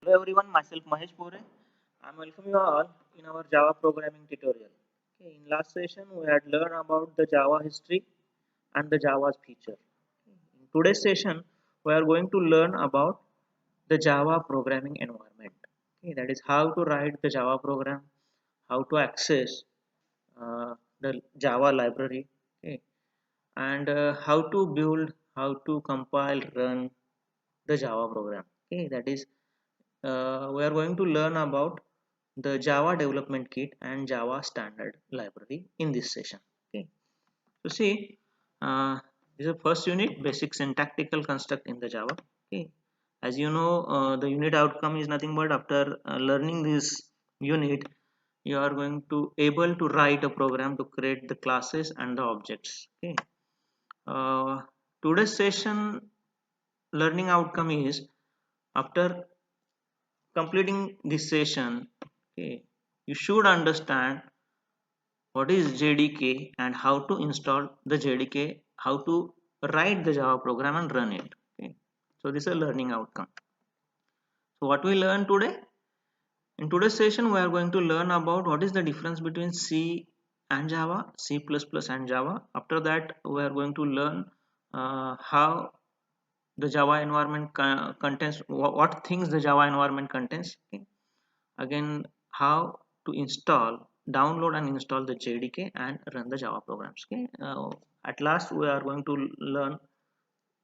Hello everyone, myself Mahesh Pore. I'm welcome you all in our Java programming tutorial. Okay, in last session we had learned about the Java history and the Java's feature. In today's session we are going to learn about the Java programming environment. Okay, that is how to write the Java program, how to access the Java library, okay, and how to build, how to compile, run the Java program. Okay, that is we are going to learn about the Java development kit and Java standard library in this session. Okay, so see, this is the first unit, basic syntactical construct in the Java. Okay, as you know, the unit outcome is nothing but after learning this unit, you are going to able to write a program to create the classes and the objects. Okay, uh, today's session learning outcome is after completing this session, okay, you should understand what is JDK and how to install the JDK, how to write the Java program and run it. Okay. So this is a learning outcome. So what we learn today? In today's session, we are going to learn about what is the difference between C and Java, C++ and Java. After that, we are going to learn how the Java environment contains, what things the Java environment contains. Okay. Again, how to install, download and install the JDK and run the Java programs. Okay. At last, we are going to learn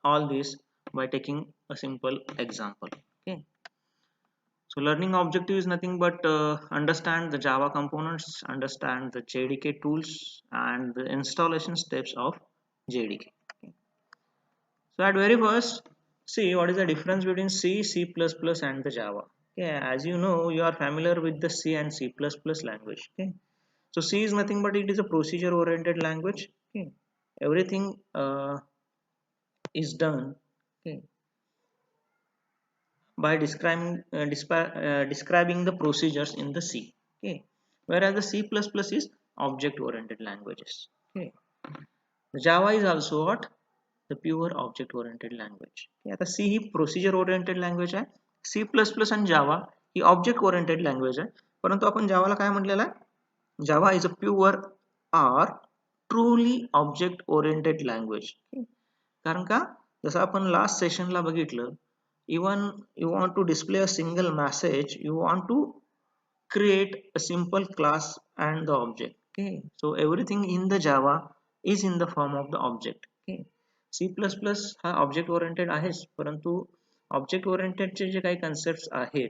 all this by taking a simple example. Okay. So learning objective is nothing but understand the Java components, understand the JDK tools and the installation steps of JDK. Okay. So at very first, see what is the difference between C, C++ and the Java. Okay, as you know, you are familiar with the C and C++ language. Okay, so C is nothing but it is a procedure-oriented language. Okay, everything is done. Okay, by describing the procedures in the C. Okay, whereas the C++ is object-oriented languages. Okay, the Java is also what? The pure object oriented language. Okay, आता C ही procedure oriented language आहे. C++ आणि Java ही object oriented language आहे. परंतु आपण जावाला काय म्हटलेलं आहे? Java is a pure or truly object oriented language. कारण का जसं आपण लास्ट सेशनला बघितलं, even you want to display a single message, you want to create a simple class and the object. Okay, so everything in the Java is in the form of the object. Okay, C++ हा object oriented आहेच, परंतु object ओरिएंटेडचे जे काही concept आहेत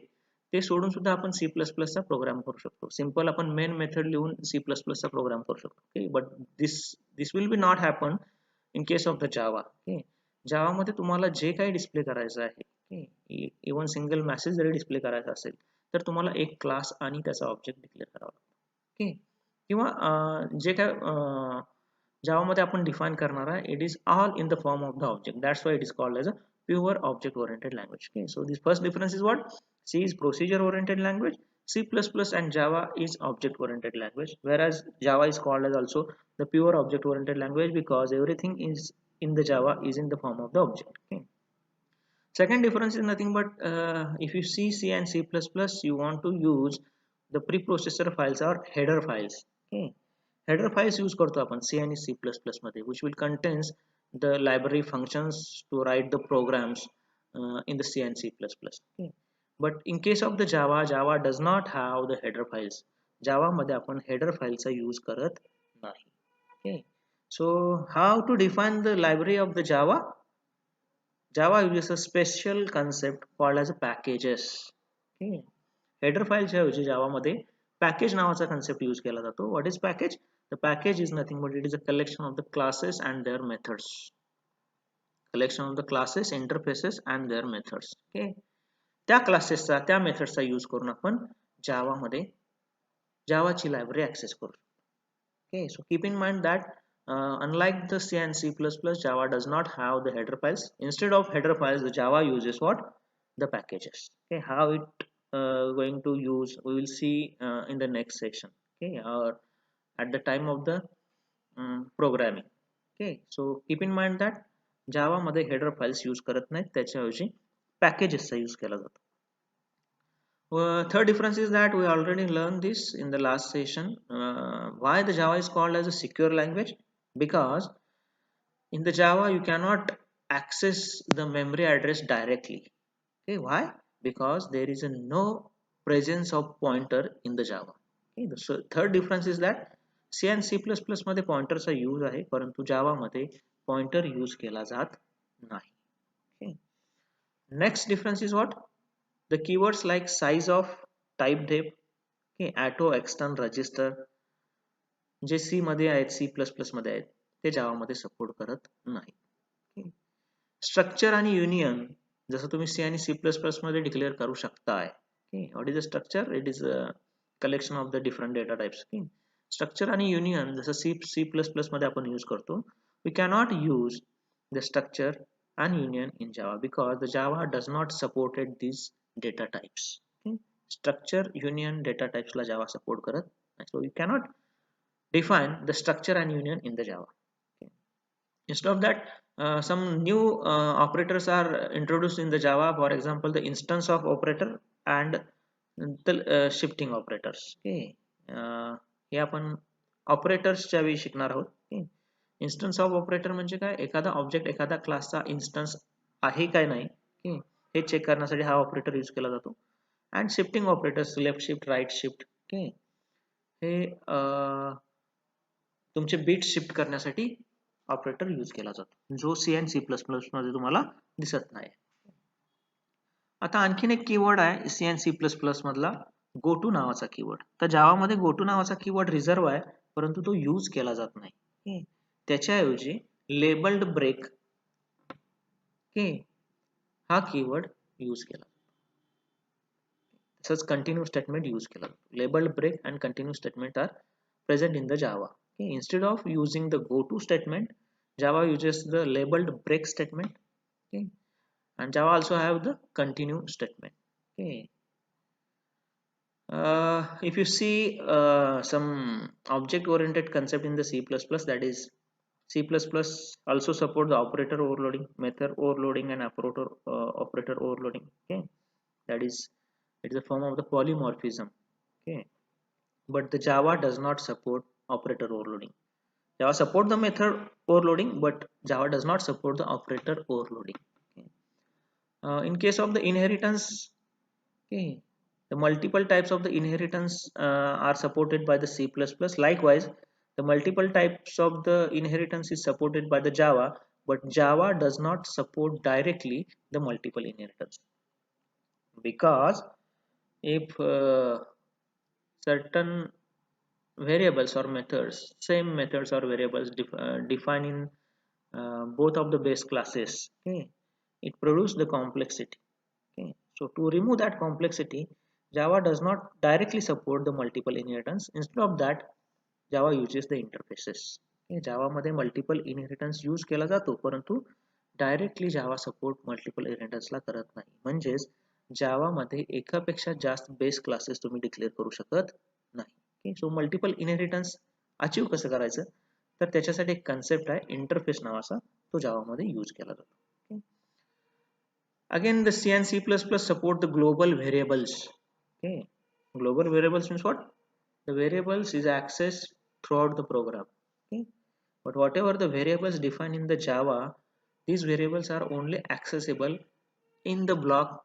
ते सोडून सुद्धा आपण C++ चा प्रोग्राम करू शकतो. सिंपल आपण मेन मेथड लिहून C++ चा प्रोग्राम करू शकतो. Okay, but this will be not happen in case of the Java. ओके, जावा मध्ये तुम्हाला जे काही डिस्प्ले करायचं आहे, इवन सिंगल मेसेज जरी डिस्प्ले करायचा असेल तर तुम्हाला एक क्लास आणि त्याचा ऑब्जेक्ट डिक्लेअर करावा लागतो. ओके, किंवा जे काय जावामध्ये आपण डिफाईन करणार आहे it is all in the form of the object. That's why it is called as a pure object oriented language. Okay, so this first difference is what? C is procedure oriented language, C++ and Java is object oriented language, whereas Java is called as also the pure object oriented language because everything is in the Java is in the form of the object. Okay. Second difference is nothing but if you see C and C++, you want to use the preprocessor files or header files. Okay. Header files use करतो आपण C आणि C++ मध्ये, which will contains the library functions to write the programs in the C and C++. Okay. But in case of the Java, Java does not have the header files. Java मध्ये आपण header files चा use करत नाही. Okay. So how to define the library of the Java? Java uses a special concept called as packages. Okay. Header fileच्या ऐवजी Java मध्ये package नावाचा concept use केला जातो. What is package? The package is nothing but it is a collection of the classes and their methods. Collection of the classes, interfaces and their methods. Okay. त्या क्लासेसचा त्या मेथडचा use करून आपण जावा मध्ये जावाची library access करू. Okay, so keep in mind that unlike the C and C++, Java does not have the header files. Instead of header files, the Java uses what? The packages. Okay, how it going to use we will see in the next section. Okay, or at the time of the programming. Okay, so keep in mind that Java मध्ये header files use करत नाहीत, त्याच्याऐवजी packages चा use केला जातो. Third difference is that we already learned this in the last session. Why the Java is called as a secure language? Because in the Java you cannot access the memory address directly. Okay, why? Because there is a no presence of pointer in the Java. Okay, so third difference is that C and C++ मध्ये pointers use आहे, परंतु Java मध्ये pointer use केला जात नाही. Okay. Next difference is what? The keywords like size of, type def, okay, auto extern register J C मध्ये आहेत, C++ मध्ये आहेत, ते Java मध्ये सपोर्ट करत नाही. स्ट्रक्चर आणि युनियन जसं तुम्ही C आणि C++ मध्ये डिक्लेअर करू शकताय. What is the structure? It is a collection of the different data types. Structure आणि युनियन जसं C++ मध्ये आपण यूज करतो. We cannot use the structure and union in Java because the Java does not supported these data types. Okay? Structure, union, data types La Java support करत नाही. So you cannot define the structure and union in the Java. Okay? Instead of that, some new operators are introduced in the Java. For example, the instance of operator and the shifting operators. Okay? हे आपण ऑपरेटर्सच्या वेळी शिकणार आहोत. Okay? Instance of operator म्हणजे काय? एखादा object एखादा क्लासचा instance आहे काय नाही हे चेक करण्यासाठी हा ऑपरेटर यूज केला जातो. And shifting operators left shift right shift हे तुमचे बीट शिफ्ट करण्यासाठी ऑपरेटर यूज केला जातो, जो C आणि C++ मध्ये तुम्हाला दिसत नाही. आता आणखीन एक कीवर्ड आहे C आणि C++ मधला, गो टू नावाचा कीवर्ड. तर जावामध्ये गो टू नावाचा कीवर्ड रिझर्व आहे, परंतु तो यूज केला जात नाही. त्याच्याऐवजी लेबल्ड ब्रेक हा कीवर्ड यूज केला. तसंच कंटिन्यू स्टेटमेंट यूज केला. Labelled break and continue statement are present in the Java. Okay? Instead of using the go to statement, Java uses the labeled break statement. Okay? And Java also have the continue statement. Okay? If you see some object oriented concept in the C++, that is C++ also support the operator overloading, method overloading, and operator overloading. Okay? That is, it is a form of the polymorphism. Okay? But the Java does not support operator overloading. Java support the method overloading, but Java does not support the operator overloading. Okay. In case of the inheritance, okay, the multiple types of the inheritance are supported by the C++. Likewise, the multiple types of the inheritance is supported by the Java, but Java does not support directly the multiple inheritance. Because if certain variables or methods, same methods or variables defined in both of the base classes, okay, it produces the complexity. Okay, so to remove that complexity, Java does not directly support the multiple inheritance. Instead of that, Java uses the interfaces. Okay, Java मध्ये multiple inheritance use केला जातो, परंतु directly Java support multiple inheritance ला करत नाही. म्हणजेच Java मध्ये एकापेक्षा जास्त बेस क्लासेस तुम्ही डिक्लेअर करू शकत नाही. Okay, so multiple inheritance achieve कसं करायचं, तर त्याच्यासाठी एक कन्सेप्ट आहे इंटरफेस नावाचा, तो Java मध्ये यूज केला जातो. Okay. Again, the C and C++ support the global variables. Okay, global variables means what? The variables is accessed throughout the program. Okay, but whatever the variables defined in the Java, these variables are only accessible in the block,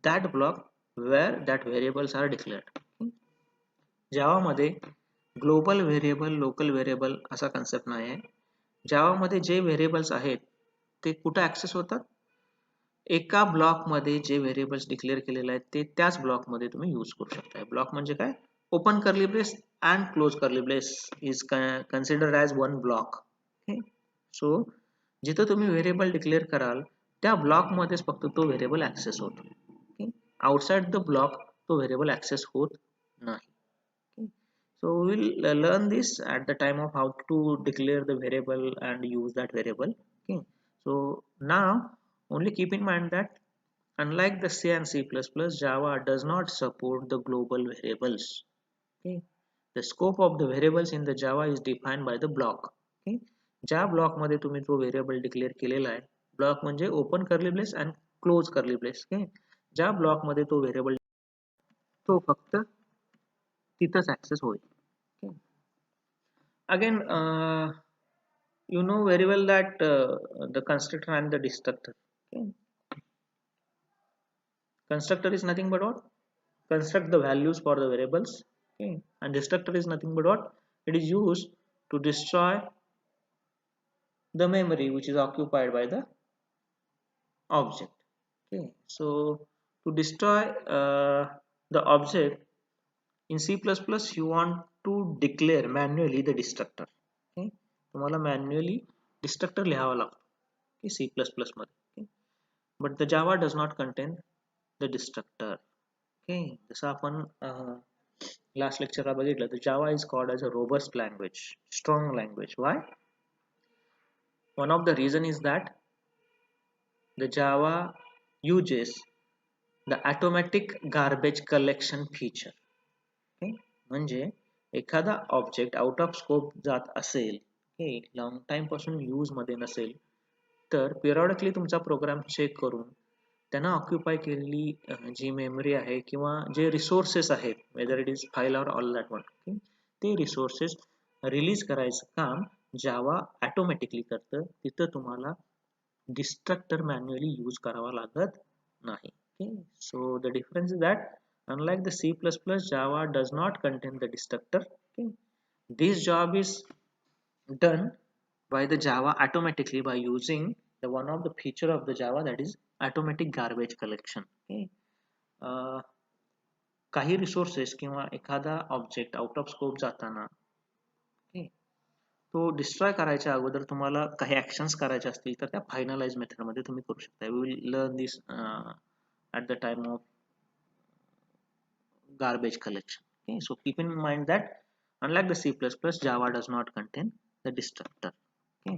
that block where that variables are declared. Okay. Java मध्ये global variable, local variable असा concept नाही आहे. जावा मध्ये जे variables आहेत ते कुठे access होतात? एका ब्लॉक मध्ये जे व्हेरिएबल्स डिक्लेअर केलेले आहेत ते त्याच ब्लॉक मध्ये तुम्ही यूज करू शकता. ब्लॉक म्हणजे काय? Open curly brace and close curly brace is considered as one block. So जिथं तुम्ही व्हेरिएबल डिक्लेअर कराल त्या ब्लॉक मध्येच फक्त तो व्हेरिएबल ऍक्सेस होतो. आउटसाइड द ब्लॉक तो व्हेरिएबल ऍक्सेस होत नाही. So we will learn this at the time of how to declare the variable and use that variable. Okay. So now only keep in mind that unlike the C and C++, Java does not support the global variables. Okay. The scope of the variables in the Java is defined by the block. Okay. ज्या block मध्ये तुम्ही तो variable declare केलेला आहे, block म्हणजे open curly brace and close curly brace. ज्या block मध्ये तो व्हेरिएबल तो फक्त तिथंच ऍक्सेस होईल. Again you know very well that the constructor and the destructor. Okay. Constructor is nothing but what? Construct the values for the variables. Okay. And destructor is nothing but what? It is used to destroy the memory which is occupied by the object. Okay. So to destroy the object in C++, you want to declare manually the destructor. Okay. तुम्हाला manually destructor लिहावा लागतो. Okay. C++ मध्ये. Okay. But the Java does not contain the destructor. Okay. जसं आपण last lecture ला बघितलं, the Java is called as a robust language, strong language. Why? One of the reason is that the Java uses the automatic garbage collection feature. Okay? म्हणजे एखादा object out of scope जात असेल, long time पासून use मध्ये नसेल, तर पिरियॉडिकली तुमचा programme check करून त्यांना ऑक्युपाय केलेली जी मेमरी आहे किंवा जे रिसोर्सेस आहेत, वेदर इट इज फाईल और ऑल दॅट वन, ते रिसोर्सेस रिलीज करायचं काम जावा ऑटोमॅटिकली करतं. तिथं तुम्हाला डिस्ट्रक्टर मॅन्युअली यूज करावा लागत नाही. So the difference is that unlike the C++, Java does not contain the destructor. Okay. This job is done by the Java automatically by using the one of the feature of the Java, that is automatic garbage collection. Okay. काही resources किंवा एखादा object out of scope जाताना तो destroy करायच्या अगोदर तुम्हाला काही actions करायचे असतील तर त्या फायनलाइज मेथड मध्ये तुम्ही करू शकता. We will learn this at the time of garbage collection. Okay, so keep in mind that unlike the C++, Java does not contain the destructor. Okay,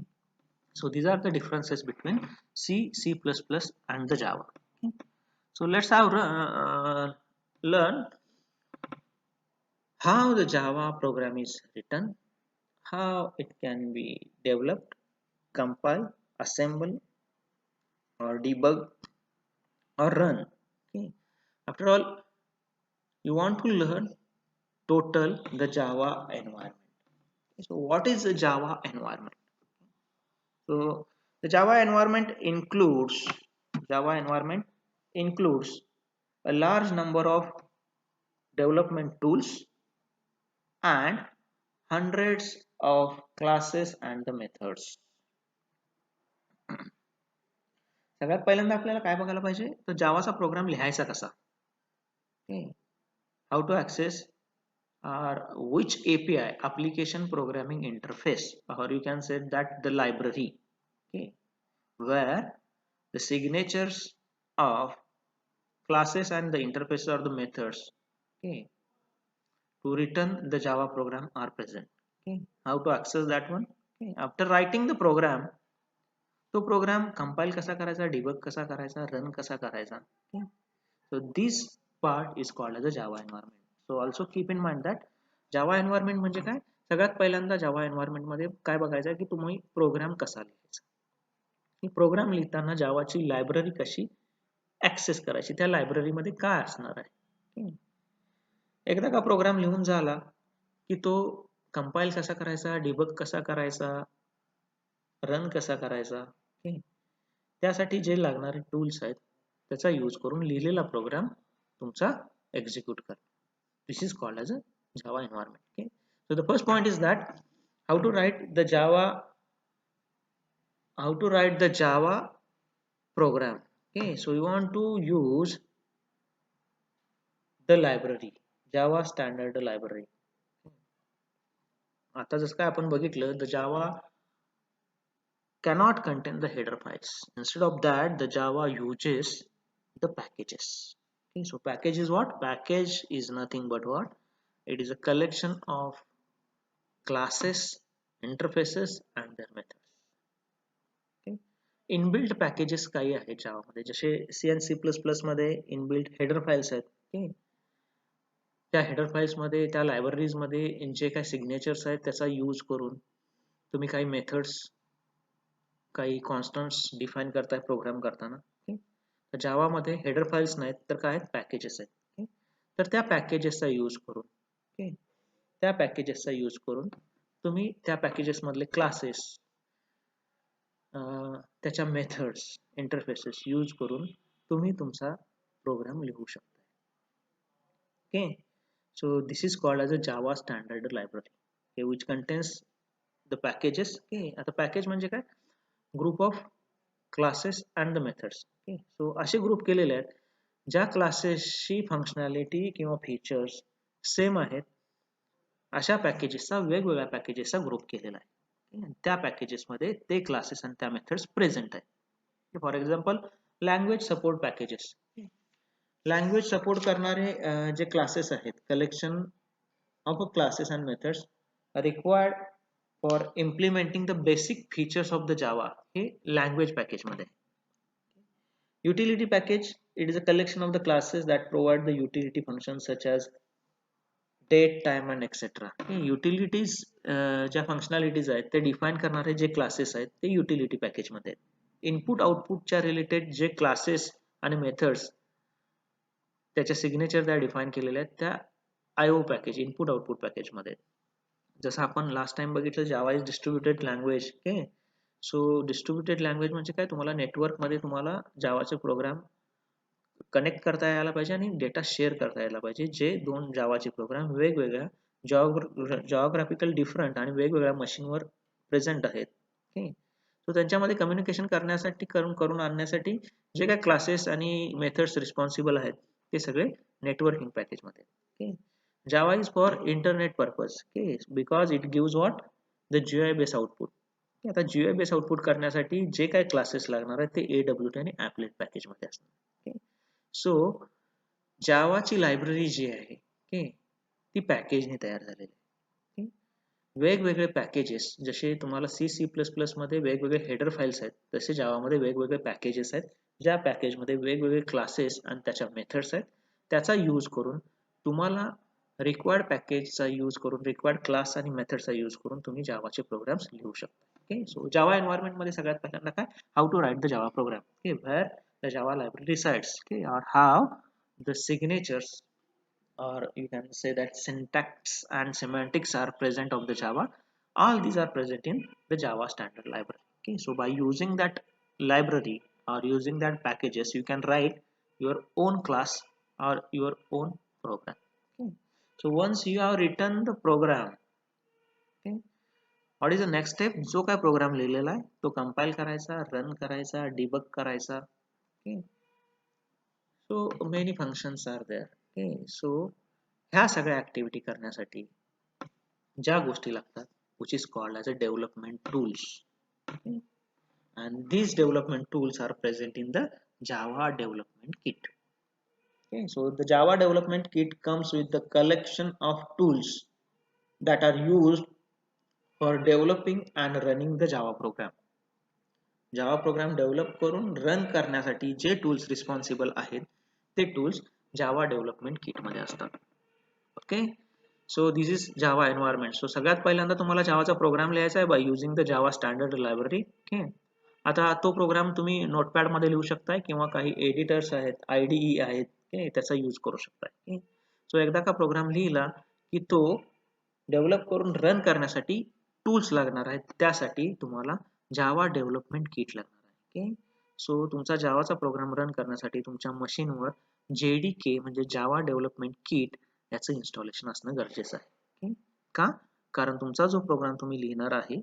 so these are the differences between C, C++, and the Java. Okay, so let's have learn how the Java program is written, how it can be developed, compile, assemble, or debug, or run. Okay, after all, you want to learn total the Java environment. So what is the Java environment? So the Java environment includes a large number of development tools and hundreds of classes and the methods. सगळ्यात पहिल्यांदा आपल्याला काय बघायला पाहिजे, तर जावाचा program लिहायचा कसा. How to access or which API, application programming interface, or you can say that the library, okay, where the signatures of classes and the interfaces or the methods, okay, to return the Java program are present. Okay, how to access that one? Okay, after writing the program, तो program compile कसा करायचा, debug कसा करायचा, run कसा करायचा. Okay, so this part is called as a Java environment. So also keep in mind that Java environment म्हणजे काय, सगळ्यात पहिल्यांदा Java environment मध्ये काय बघायचं की तुम्ही प्रोग्राम कसा लिहायचा. प्रोग्राम लिहिताना जावाची लायब्ररी कशी ऍक्सेस करायची, त्या लायब्ररी मध्ये काय असणार आहे. एकदा का प्रोग्राम लिहून झाला की तो कंपाइल कसा करायचा, डिबग कसा करायचा, रन कसा करायचा, त्यासाठी जे लागणारे टूल्स आहेत त्याचा यूज करून लिहिलेला प्रोग्राम तुमचा एक्झिक्यूट करा. This is called as a Java environment. Okay, so the first point is that how to write the Java program. Okay, so you want to use the library, Java standard library. आता जसं काय आपण बघितलं, the Java cannot contain the header files. Instead of that, the Java uses the packages. Okay, so package is what? Package is nothing but what? It is a collection of classes, interfaces and their methods. Okay, inbuilt packages काही आहेत Java मध्ये, जसे C and C++ मध्ये inbuilt header files आहेत. Okay, त्या header files मध्ये, त्या libraries मध्ये जे काही signatures आहेत त्याचा यूज करून तुम्ही काही methods, काही कॉन्स्टंट्स डिफाइन करताय प्रोग्राम करताना. तर जावा मध्ये हेडर फाइल्स नाहीत तर काय आहेत, पॅकेजेस आहेत. तर त्या पॅकेजेसचा यूज करून ओके त्या पॅकेजेसचा यूज करून तुम्ही त्या पॅकेजेस मधले क्लासेस त्याच्या मेथड्स इंटरफेसेस यूज करून तुम्ही तुमचा प्रोग्राम लिहू शकता okay so this is called as a Java standard library okay, which contains the packages okay आता पॅकेज म्हणजे काय group of classes and the methods okay so असे ग्रुप केलेले आहेत ज्या क्लासेसची फंक्शनॅलिटी किंवा फीचर्स सेम आहेत अशा पॅकेजेसचा वेगवेगळ्या पॅकेजेसचा ग्रुप केलेला आहे त्या पॅकेजेसमध्ये ते क्लासेस आणि त्या मेथड्स प्रेझेंट आहेत for example language support packages language support करणारे जे क्लासेस आहेत collection of classes and methods required for implementing the basic features of the Java हे लँग्वेज पॅकेजमध्ये utility package it is a collection of the classes that provide the utility functions such as date time and etc utilities ज्या functionalities आहेत ते define करणारे जे classes आहेत ते utility package मध्ये आहेत इनपुट आउटपुटच्या रिलेटेड जे क्लासेस आणि मेथड्स त्याच्या सिग्नेचर त्या डिफाईन केलेल्या आहेत त्या IO package input output package मध्ये जसं आपण लास्ट टाइम बघितलं Java is distributed language okay so distributed language म्हणजे काय तुम्हाला नेटवर्क मध्ये तुम्हाला जावाचे प्रोग्राम कनेक्ट करता यायला पाहिजे आणि डेटा शेअर करता यायला पाहिजे जे दोन जावाचे प्रोग्राम वेगवेगळ्या जॉग्राफिकल डिफरंट आणि वेगवेगळ्या मशीनवर प्रेझेंट आहेत ओके सो त्यांच्यामध्ये कम्युनिकेशन करण्यासाठी करून आणण्यासाठी जे काय क्लासेस आणि मेथड्स रिस्पॉन्सिबल आहेत ते सगळे नेटवर्किंग पॅकेजमध्ये okay Java is for internet purpose okay because it gives what the GI base output आता जीआय बेस आउटपुट करण्यासाठी जे काही क्लासेस लागणार आहेत ते AWT आणि ॲपलेट पॅकेजमध्ये असणार ओके सो जावाची लायब्ररी जी आहे ओके ती पॅकेजने तयार झालेली आहे वेगवेगळे पॅकेजेस जसे तुम्हाला C++ मध्ये वेगवेगळे हेडर फाइल्स आहेत तसे जावामध्ये वेगवेगळे पॅकेजेस आहेत ज्या पॅकेजमध्ये वेगवेगळे क्लासेस आणि त्याच्या मेथड्स आहेत त्याचा यूज करून तुम्हाला रिक्वायर्ड पॅकेजचा यूज करून रिक्वायर्ड क्लास आणि मेथडचा यूज करून तुम्ही जावाचे प्रोग्राम्स लिहू शकता ओके सो जावा एन्व्हायरमेंट मध्ये सगळ्यात पहिल्यांदा काय how to write the Java program okay where the Java library resides okay और how the signatures or you can say that syntax and semantics are present of the Java all these are present in the Java standard library okay so by using that library or using that packages you can write your own class or your own program okay so once you have written the program okay what is the next step जो काय programme लिहिलेला आहे तो compile करायचा run करायचा debug करायचा okay so many functions are there okay so ह्या सगळ्या ऍक्टिव्हिटी करण्यासाठी ज्या गोष्टी लागतात which is called as a development tools okay? and these development tools are present in the Java development kit okay so the Java development kit comes with the collection of tools that are used for developing and running the Java program Java program develop करून run करण्यासाठी जे tools responsible आहेत ते tools जावा development kit मध्ये असतात okay so this is Java environment so सगळ्यात पहिल्यांदा तुम्हाला जावाचा प्रोग्राम लिहायचा आहे by using the Java standard library okay आता तो प्रोग्राम तुम्ही नोटपॅड मध्ये लिहू शकताय किंवा काही एडिटर्स आहेत IDE आहेत ओके त्याचा यूज करू शकताय सो एकदा का प्रोग्राम लिहिला की तो डेव्हलप करून रन करण्यासाठी टूल्स लागणार आहेत त्यासाठी तुम्हाला जावा डेव्हलपमेंट किट लागणार आहे ओके सो तुमचा जावाचा प्रोग्राम रन करण्यासाठी तुमच्या मशीनवर JDK म्हणजे जावा डेव्हलपमेंट किट याचं इन्स्टॉलेशन असणं गरजेचं आहे ओके का कारण तुमचा जो प्रोग्राम तुम्ही लिहिणार आहे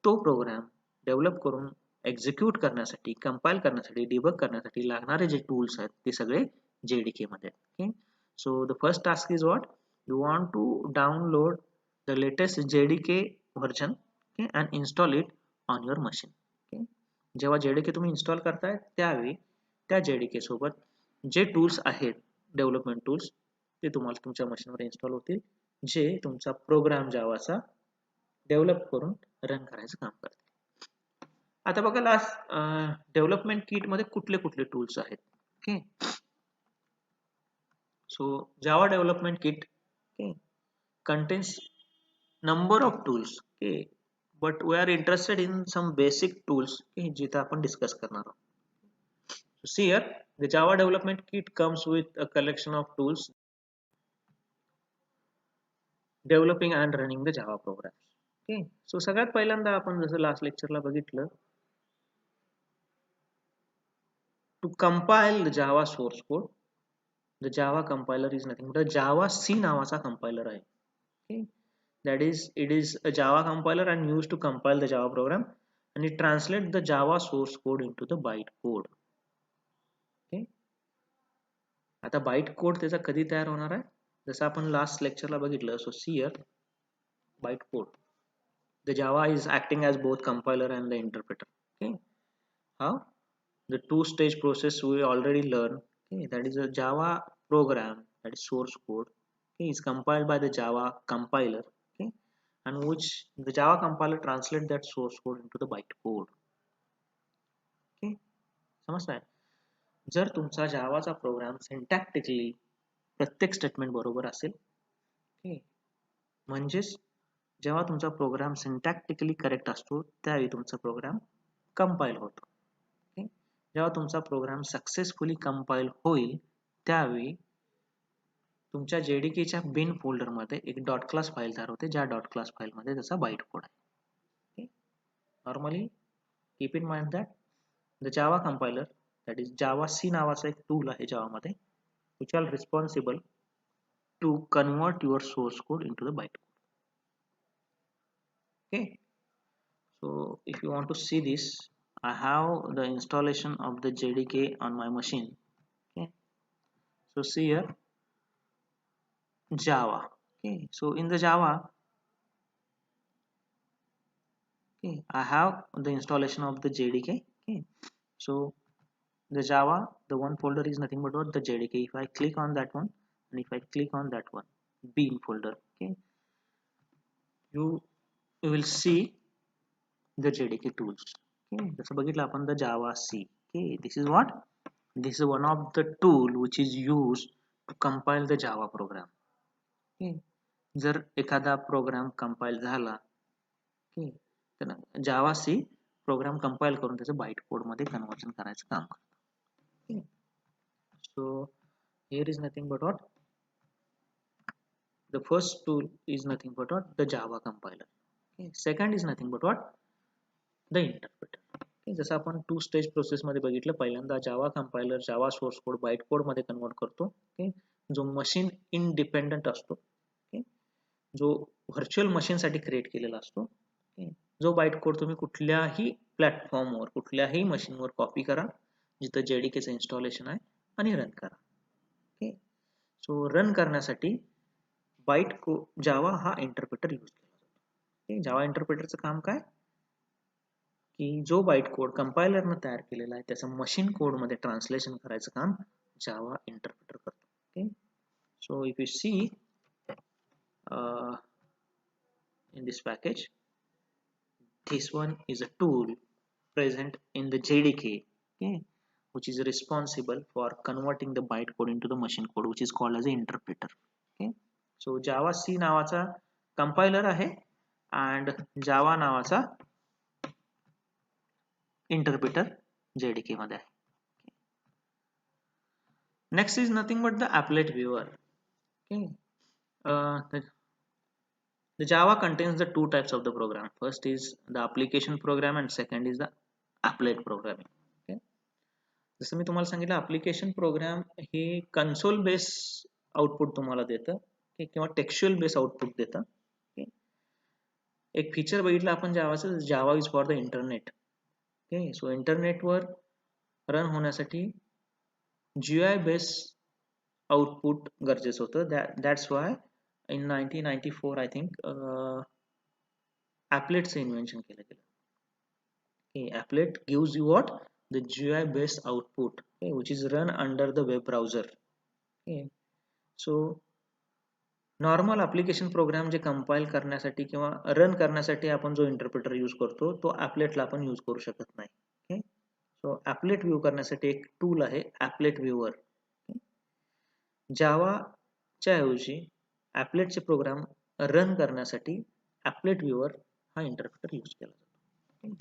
तो प्रोग्राम डेव्हलप करून एक्झिक्यूट करण्यासाठी कंपाइल करण्यासाठी डिबग करण्यासाठी लागणारे जे टूल्स आहेत ते सगळे JDK मध्ये आहेत okay so the first task is what you want to download the latest JDK version okay, and install it on your machine okay. जेव्हा JDK तुम्ही इन्स्टॉल करताय त्यावेळी त्या JDK सोबत जे टूल्स आहेत डेव्हलपमेंट टूल्स ते तुम्हाला तुमच्या मशीनवर इन्स्टॉल होतील जे तुमचा प्रोग्राम जावाचा डेव्हलप करून रन करायचं काम करतील आता बघा लास्ट डेव्हलपमेंट किट मध्ये कुठले कुठले टूल्स आहेत okay so Java development kit okay contains number of tools okay but we are interested in some basic tools okay जिथे आपण डिस्कस करणार आहोत see here the Java development kit comes with a collection of tools developing and running the Java program. Okay, so सगळ्यात पहिल्यांदा आपण जसं last लेक्चरला बघितलं, to compile the Java source code, the Java compiler is nothing but Java C नावाचा compiler आहे. Okay, that is it is a Java compiler and used to compile the Java program, and it translates the Java source code into the bytecode. Okay, आता bite code त्याचा कधी तयार होणार आहे, जसं आपण लास्ट लेक्चरला बघितलं. So see here byte code, the Java is acting as both compiler and the interpreter. Okay, how? The two-stage process we already learned. Okay, that is a Java program, that is source code. Okay, is compiled by the Java compiler. Okay, and which the Java compiler translate that source code into the bytecode. Okay, समजताय? जर तुमचा जावाचा programme syntactically प्रत्येक statement बरोबर असेल, okay, म्हणजेच जेव्हा तुमचा programme syntactically correct असतो त्यावेळी तुमचा प्रोग्राम कंपाईल होतो. ओके, जेव्हा तुमचा प्रोग्राम सक्सेसफुली कंपाईल होईल त्यावेळी तुमच्या JDKच्या बिन फोल्डरमध्ये एक डॉट क्लास फाईल तयार होते, ज्या डॉट क्लास फाईलमध्ये त्याचा बाईट कोड आहे. Okay, normally keep in mind that the Java compiler, that is Java C नावाचा एक टूल आहे जावामध्ये, which are responsible to convert your source code into the bytecode. Okay, so if you want to see this, I have the installation of the JDK on my machine. Okay, so see here Java. Okay, so in the Java, okay, I have the installation of the JDK. Okay, so the Java, the one folder is nothing but what the JDK. If I click on that one and if I click on that one bin folder, okay, you will see the JDK tools. Okay, जसं बघितलं आपण the Java C. Okay, this is what, this is one of the tool which is used to compile the Java program. Okay, जर एखादा programme compile झाला, okay, तर Java C programme compile करून त्याचं bite code मध्ये conversion करायचं काम करतं. Okay, so here is nothing but what, the first tool is nothing but what, the Java compiler. Okay, second is nothing but what, the interpreter. Okay, जसं आपण two stage process मध्ये बघितलं, पहिल्यांदा Java compiler Java source code byte code मध्ये convert करतो. Okay, जो machine independent असतो, okay, जो व्हर्च्युअल मशीन साठी क्रिएट केलेला असतो. ओके, जो बाईट कोड तुम्ही कुठल्याही प्लॅटफॉर्मवर कुठल्याही मशीनवर कॉपी करा जिथं JDKचं इन्स्टॉलेशन आहे आणि रन करा. ओके, सो रन करण्यासाठी बाईट जावा हा इंटरप्रेटर यूज केला जातो. ओके, जावा इंटरप्रेटरचं काम काय की जो बाईट कोड कंपायलरनं तयार केलेला आहे त्याचं मशीन कोड मध्ये ट्रान्सलेशन करायचं काम जावा इंटरप्रेटर करतो. Okay, so if you see in this package, this one is a tool present in the JDK, okay, which is responsible for converting the bytecode into the machine code, which is called as an interpreter. Okay, so Java C नावाचा compiler आहे and Java नावाचा interpreter JDK मध्ये आहे. Next is nothing but the applet viewer. Okay, the Java contains the two types of the program. First is the application program and second is the applet programming. Okay, जसं मी तुम्हाला सांगितलं application program हे console based output तुम्हाला देतं, okay, किंवा textual based output देतं. Okay, एक feature बघितलं आपण जावाचं, Java is for the internet. Okay, so internet were run होण्यासाठी GUI based output गरजेचं होतं. That's why in 1994 I think appletचं invention केलं गेलं. Okay, applet gives you what, the GUI based output, okay, which is run under the web browser. Okay, so normal application program जे compile करण्यासाठी किंवा run करण्यासाठी आपण जो इंटरप्रेटर यूज करतो तो ऍपलेटला आपण यूज करू शकत नाही. ओके, सो ऍपलेट व्ह्यू करण्यासाठी एक टूल आहे ऍपलेट व्ह्यूअर. जावाच्या ऐवजी ऍपलेटचे प्रोग्राम रन करण्यासाठी ऍपलेट व्ह्यूअर हा इंटरप्रेटर यूज केला जातो.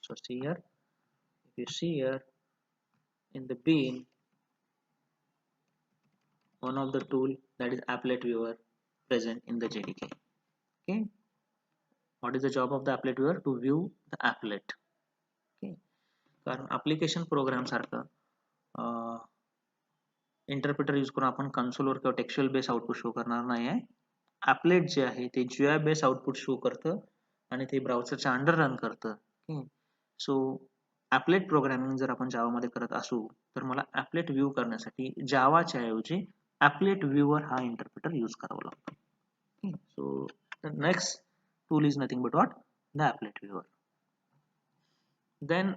So see here, if you see here in the bin, one of the tool that is applet viewer, present in the JDK. Okay, what is the job of the applet viewer? To view the applet. Okay, कारण application program सारखं interpreter use करून आपण कन्सोलवर किंवा textual base output show करणार नाही आहे. ॲपलेट जे आहे ते GUI बेस आउटपुट शो करतं आणि ते ब्राउझरच्या अंडर रन करतं. सो ॲपलेट प्रोग्रामिंग जर आपण जावामध्ये करत असू तर मला ॲपलेट व्ह्यू करण्यासाठी जावाच्या ऐवजी ॲपलेट व्ह्यूवर हा इंटरप्रिटर यूज करावा लागतो. So the next tool is nothing but what? The applet viewer. Then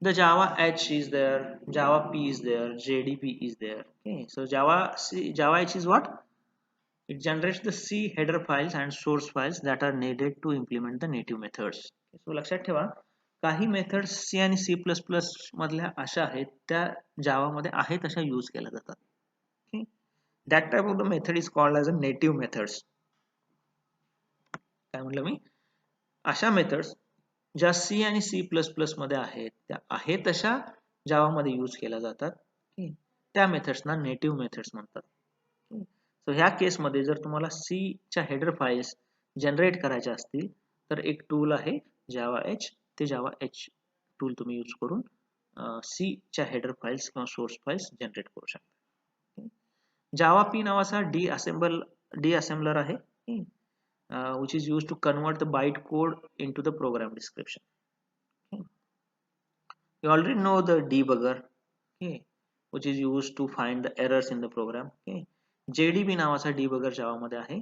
the Java H is there, Java P is there, JDP is there. Okay, so Java H is what? It generates the C header files and source files that are needed to implement the native methods. Okay, so लक्षात ठेवा काही methods C आणि C++ मधल्या अशा आहेत त्या जावा मध्ये आहेत अशा यूज केल्या जातात. Okay, that type of the method is called as a native methods. काय म्हटलं मी? अशा मेथड्स ज्या C आणि C++ मध्ये आहेत त्या आहेत तशा जावा मध्ये यूज केल्या जातात. त्या मेथड्सना नेटिव्ह मेथड्स म्हणतात. सो ह्या केस मध्ये जर तुम्हाला C च्या हेडर फाइल्स जनरेट करायच्या असतील तर एक टूल आहे जावा एच. ते जावा एच टूल तुम्ही यूज करून C च्या हेडर फाइल्स किंवा सोर्स फाइल्स जनरेट करू शकता. जावा पी नावाचा डी असेंबलर आहे. Which is used to convert the bytecode into the program description. Okay. You already know the debugger, okay, which is used to find the errors in the program. Okay. JDB नावाचा debugger जावा मध्ये आहे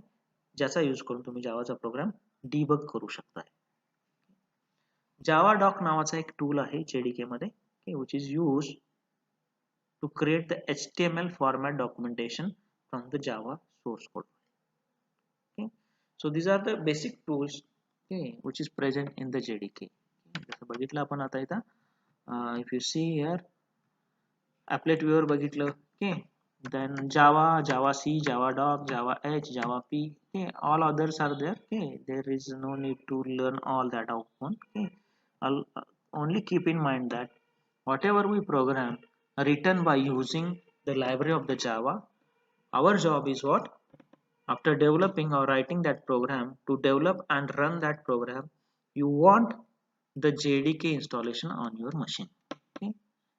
ज्याचा use करून तुम्ही जावाचा programme debug करू शकता. जावा dock नावाचा एक टूल आहे JDK मध्ये, okay, which is used to create the HTML format documentation from the Java source code. Okay. So these are the basic tools, okay, which is present in the JDK. जसं बघितलं आपण आता इथं if you see here applet viewer बघितलं, okay, then Java, Java C, Java doc, Java H, Java P, okay, all others are there. Okay, there is no need to learn all that out one. Okay, I'll only keep in mind that whatever we program written by using the library of the Java, our job is what? After developing or writing that program, to develop and run that program, you want the JDK installation on your machine. Okay.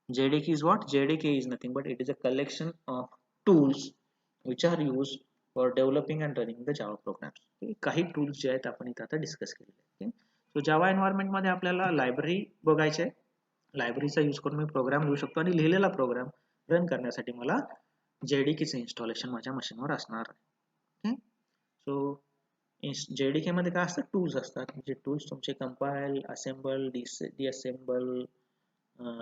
JDK is what? JDK is nothing but it is a collection of tools which are used for developing and running the Java programs. Okay. काही tools जे आहेत आपण इथे आता discuss केलेले. Okay. So Java environment मध्ये आपल्याला library बघायचे आहे. लायब्ररीचा यूज करून मी प्रोग्राम लिहू शकतो आणि लिहिलेला प्रोग्राम रन करण्यासाठी मला JDK चे इन्स्टॉलेशन माझ्या मशीनवर असणार आहे. सो JDK मध्ये काय असतात? टूल्स असतात. जे टूल्स तुमचे कंपाइल, असेंबल, डिअसेंबल,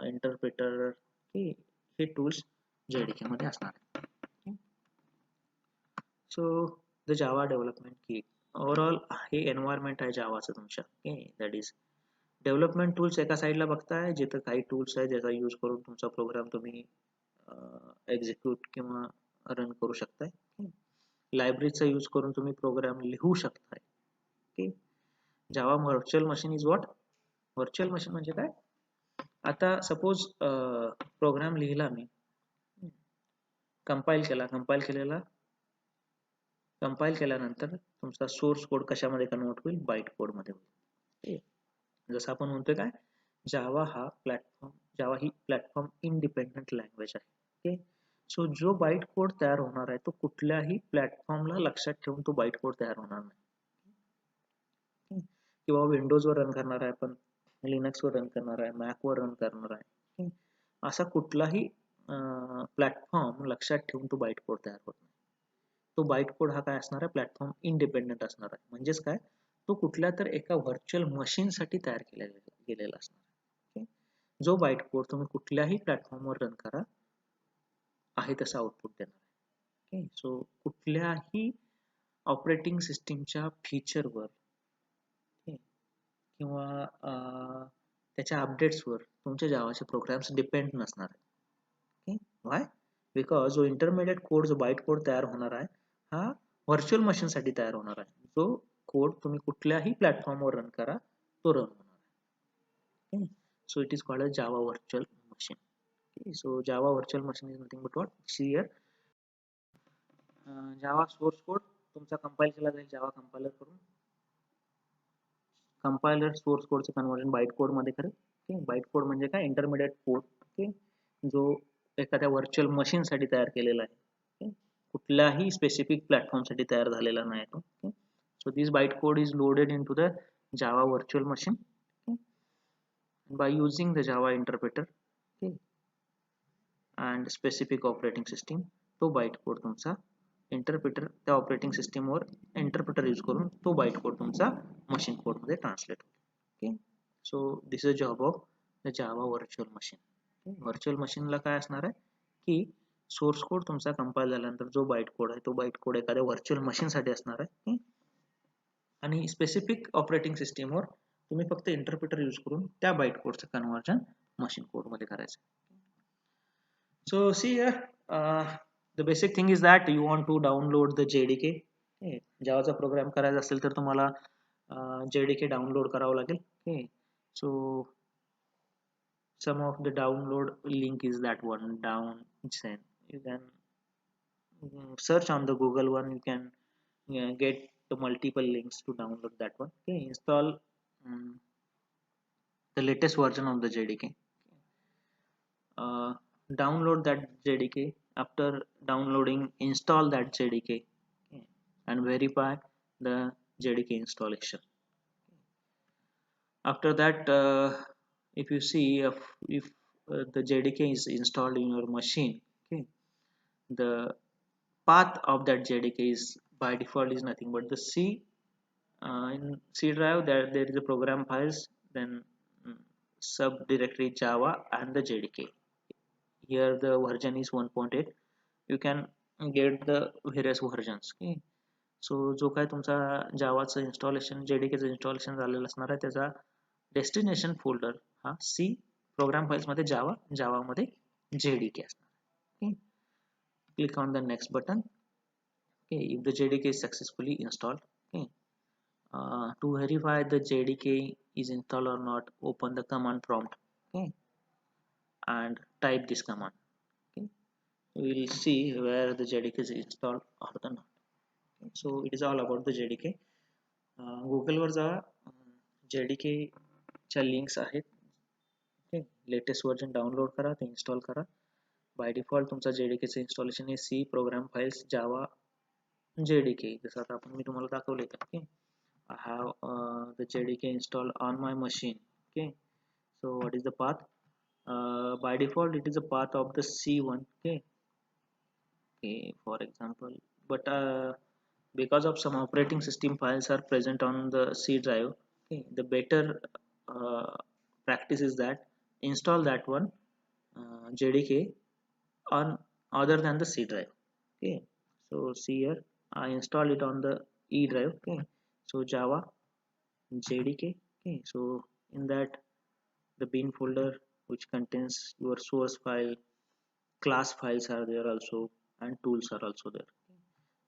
इंटरप्रिटर, हे टूल्स JDK मध्ये असणार. So the Java development kit overall हे एन्व्हायरमेंट आहे जावाचं तुमच्या. दॅट इज डेव्हलपमेंट टूल्स एका साईडला बघताय जिथं काही टूल्स आहे ज्याचा यूज करून तुमचा प्रोग्राम तुम्ही एक्झिक्यूट किंवा रन करू शकताय. लायब्ररीचा यूज करून तुम्ही प्रोग्राम लिहू शकताय. Okay. Java virtual machine is what? Virtual machine म्हणजे काय? आता सपोज प्रोग्राम लिहिला मी, कंपाइल केल्यानंतर तुमचा सोर्स कोड कशामध्ये कन्वर्ट होईल? बाइट कोड मध्ये होईल. जसं आपण म्हणतोय काय, जावा ही प्लॅटफॉर्म इंडिपेंडेंट लँग्वेज आहे. ओके. सो जो बाइट कोड तयार होणार आहे तो कुठल्याही प्लॅटफॉर्मला लक्षात ठेवून तो बाइट कोड तयार होणार नाही. किंवा विंडोजवर रन करणार आहे, आपण लिनक्सवर रन करणार आहे, मॅकवर रन करणार आहे, असा कुठलाही प्लॅटफॉर्म लक्षात ठेवून तो बाइट कोड तयार होत नाही. तो बाइट कोड हा काय असणार आहे? प्लॅटफॉर्म इंडिपेंडेंट असणार आहे. म्हणजेच काय, तो कुठल्या तर एका व्हर्च्युअल मशीन साठी तयार गेलेला असणार. जो बाइट कोड तुम्ही कुठल्याही प्लॅटफॉर्मवर रन करा आहे तसा आउटपुट देणार. सो कुठल्याही ऑपरेटिंग सिस्टीमच्या फीचरवर किंवा त्याच्या अपडेट्सवर तुमच्या जावाचे प्रोग्राम्स डिपेंड नसणार आहे. व्हाय? बिकॉज जो इंटरमिडिएट कोड, जो बाइट कोड तयार होणार आहे हा व्हर्च्युअल मशीन साठी तयार होणार आहे. जो कोड तुम्ही कुठल्याही प्लॅटफॉर्मवर रन करा तो रन होणार आहे. So it is called a Java virtual machine. So Java virtual machine is nothing but what? Here Java source code तुमचा कंपाइल केला जाईल जावा कंपायलर करून. कंपायलर सोर्स कोडचं कन्वर्जन बाईट कोड मध्ये करेल. ओके, बाईट कोड म्हणजे काय, intermediate code. Okay, जो एखाद्या व्हर्च्युअल मशीन साठी तयार केलेला आहे. ओके, कुठल्याही स्पेसिफिक प्लॅटफॉर्म साठी तयार झालेला नाही तो. Okay, so this byte code is loaded into the Java virtual machine by using the Java interpreter. Okay, and specific operating system. तो बाईट कोड तुमचा इंटरप्रिटर त्या ऑपरेटिंग सिस्टीम वर इंटरप्रिटर यूज करून तो बाईट कोड तुमचा machine code मध्ये translate होतो. Okay, so this is job of the Java virtual machine. Virtual मशीनला काय असणार आहे की सोर्स कोड तुमचा कंपाइल झाल्यानंतर जो बाईट कोड आहे तो बाईट कोड एखाद्या व्हर्च्युअल मशीन साठी असणार आहे. आणि स्पेसिफिक ऑपरेटिंग सिस्टीमवर तुम्ही फक्त इंटरप्रिटर यूज करून त्या बाईट कोडचं कन्वर्जन मशीन कोड मध्ये करायचं. So see here, the basic thing is that you want to download the JDK. Okay, जावाचा प्रोग्राम करायचा असेल तर तुम्हाला JDK डाउनलोड करावं लागेल. Okay, so some of the download link is that one down. You can search on the Google one. You can get the multiple links to download that one. Okay, install the latest version of the JDK. Download that JDK. After downloading, install that JDK. Okay, and verify the JDK installation. After that, if you see if the JDK is installed in your machine, okay, the path of that JDK is by default is nothing but the C. In C drive there is a program files, then subdirectory Java and the JDK. Here the version is 1.8. You can get the various versions. Okay, so जो काय तुमचा जावाचं installation जेडीकेचं installation झालेलं असणार आहे त्याचा destination folder हा C program files मध्ये जावा मध्ये जेडीके असणार. Click on the next button. Okay, if the JDK is successfully installed. Okay, to verify the JDK is installed or not, open the command prompt. Okay, and type this command. Okay, we will see where the JDK is installed or not. Okay, so it is all about the JDK. Google वर जा, JDK च्या links आहेत. Okay, latest version download करा, ते install करा. By default तुमचा JDK चं installation हे C program files जावा JDK. जसं आता मी तुम्हाला दाखवले. Okay, I have the JDK installed on my machine. Okay, so what is the path? By default it is a path of the C1. Okay, for example, but because of some operating system files are present on the C drive, okay, the better practice is that install that one JDK on other than the C drive. Okay, so see here I install it on the E drive. Okay, so Java JDK. Okay, so in that the bin folder which contains your source file, class files are there also, and tools are also there.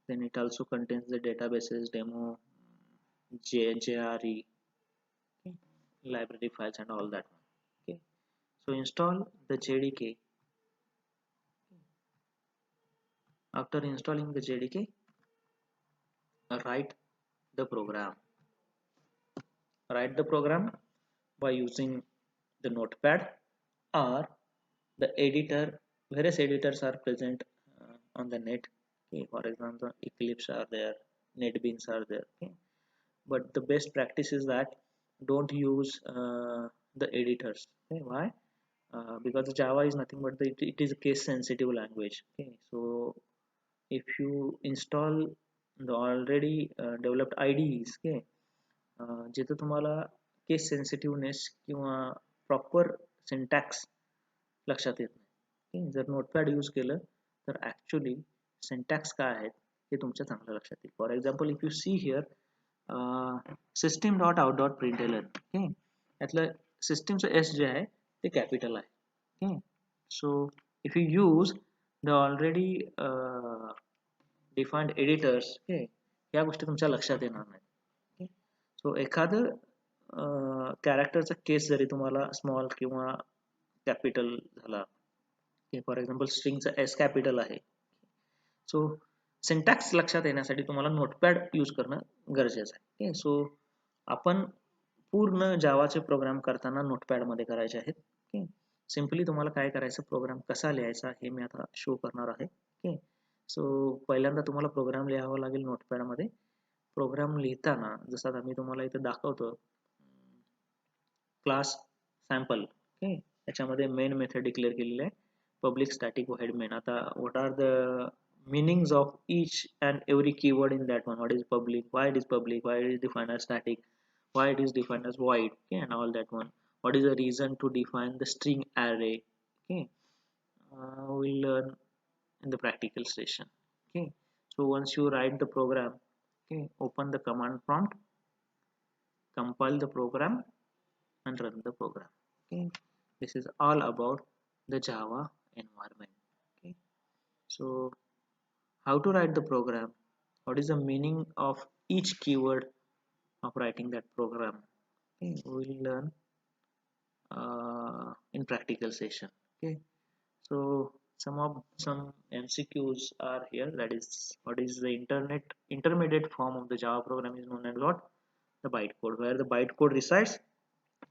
Then it also contains the databases, demo, JRE, okay, library files and all that. Okay, so install the JDK. After installing the JDK, write the program. Write the program by using the notepad or the editor. Various editors are present on the net. Okay, for example, Eclipse are there, NetBeans are there. Okay, but the best practice is that don't use the editors. Okay, why? Because Java is nothing but it is a case sensitive language. Okay, so if you install the already developed IDEs, okay, जिथे तुम्हाला case सेन्सिटिव्हनेस किंवा proper syntax लक्षात येत नाही. जर notepad use केलं तर actually syntax काय आहेत हे तुमच्या चांगलं लक्षात येईल. For example if you see here system dot out dot println, okay, यातलं सिस्टीमचं एस जे आहे ते कॅपिटल आहे. Okay, so if you use the already defined editors, okay, या गोष्टी तुमच्या लक्षात येणार नाही. सो एखादं कॅरेक्टरचा केस जरी तुम्हाला स्मॉल किंवा कॅपिटल झाला, फॉर एक्झाम्पल स्ट्रिंगचा एस कॅपिटल आहे, सो सिंटॅक्स लक्षात येण्यासाठी तुम्हाला नोटपॅड यूज करणं गरजेचं आहे. ओके, सो आपण पूर्ण जावाचे प्रोग्राम करताना नोटपॅडमध्ये करायचे आहेत. ओके, सिम्पली तुम्हाला काय करायचं, प्रोग्राम कसा लिहायचा हे मी आता शो करणार आहे. ओके, सो पहिल्यांदा तुम्हाला प्रोग्राम लिहावा लागेल नोटपॅडमध्ये. प्रोग्राम लिहिताना जसं आता मी तुम्हाला इथे दाखवतो, क्लास सॅम्पल. ओके, त्याच्यामध्ये मेन मेथड डिक्लेअर केलेली आहे, पब्लिक स्टॅटिक void main. आता what are the meanings of each and every keyword in that one? What is public, why it is public, why it is defined as static, why it is defined as void, okay, and all that one. What is the reason to define the string array? Okay, we'll learn in the practical session. Okay, so once you write the program, okay, open the command prompt, compile the program, and run the program. Okay, this is all about the Java environment. Okay, so how to write the program, what is the meaning of each keyword of writing that program, okay, we will learn in practical session. Okay, so some MCQs are here. That is, what is the intermediate form of the Java program is known as what? The bytecode, where the bytecode resides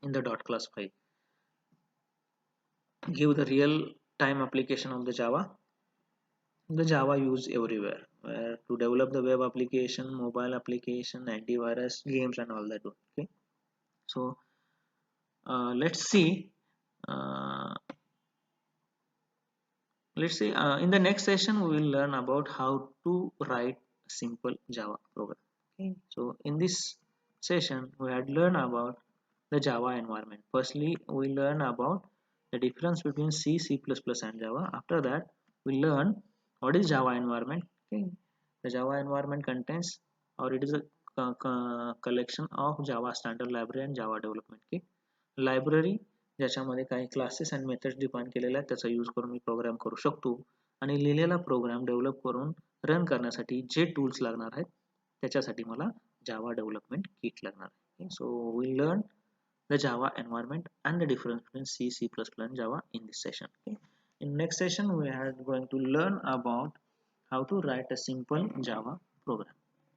in the dot class file. Give the real time application of the Java used everywhere, where to develop the web application, mobile application, antivirus, games, and all that. Okay, so let's see. Uh, in the next session we will learn about how to write a simple Java program. Okay, so in this session we had learned about the Java environment. Firstly, we learn about the difference between C, C++, and Java. After that, we learn what is Java environment. Okay, the Java environment contains, or it is a collection of Java standard library and Java development kit. Library ज्याच्यामध्ये काही classes and methods define केलेल्या आहेत, त्याचा use करून मी programme करू शकतो. आणि लिहिलेला प्रोग्राम डेव्हलप करून रन करण्यासाठी जे टूल्स लागणार आहेत त्याच्यासाठी मला जावा डेव्हलपमेंट किट लागणार आहे. So we learn the Java environment and the difference between C, C++, and Java in this session. Okay. In next session, we are going to learn about how to write a simple Java program.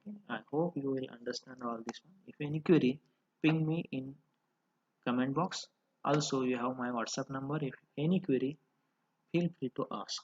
Okay. I hope you will understand all this one. If any query, ping me in comment box. Also, you have my WhatsApp number. If any query, feel free to ask.